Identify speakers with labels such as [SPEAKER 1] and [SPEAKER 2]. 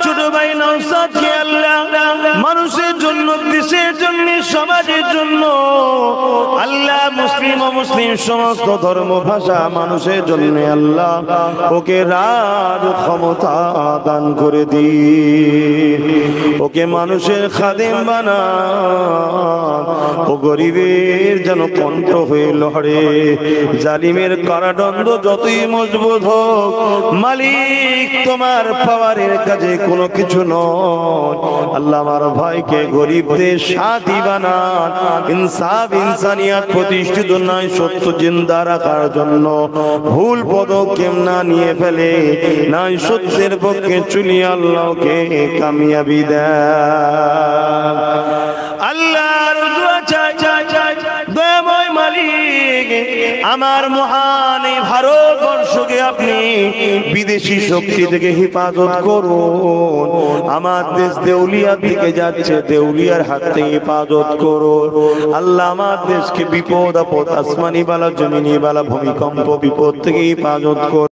[SPEAKER 1] ছোট ভাই নওশাদকে আল্লাহ মানুষের জন্য, দেশের জন্য, সমাজের জন্য আল্লাহ মুসলিম ও মুসলিম সমস্ত ধর্ম ভাষা মানুষের জন্য আল্লাহ ওকে রাজ ক্ষমতা দান করে দিন, ওকে মানুষের খাদেম বানান, ও গরিবের যেন কণ্ঠ হয়ে লড়ে, জালিমের কারাদণ্ড যতই মজবুত হোক মালিক তোমার পাওয়ারের কাছে কোনো কিছু নয়। আল্লাহ আমার ভাইকে গরিবদের সাথী বানান, ইনসাফ ইনসানিয়াত প্রতিষ্ঠিত নয় সত্য জিন্দা রাখার জন্য ভুল পদক্ষেপ না নিয়ে ফেলে, নয় সত্যের পক্ষে চলি আল্লাহকে কামিয়াবি দেন। আল্লাহর দোয়া চাই দয়াময় মালিক আমার মহান এই ভারতবর্ষকে আপনি বিদেশি শক্তি থেকে হেফাজত করুন, আমার দেশ দেউলিয়ার দিকে যাচ্ছে, দেউলিয়ার হাত থেকে হেফাজত করুন আল্লাহ, আমার দেশকে বিপদ আপদ আসমানি বালা জমিনি বালা ভূমিকম্প বিপদ থেকে হেফাজত করুন।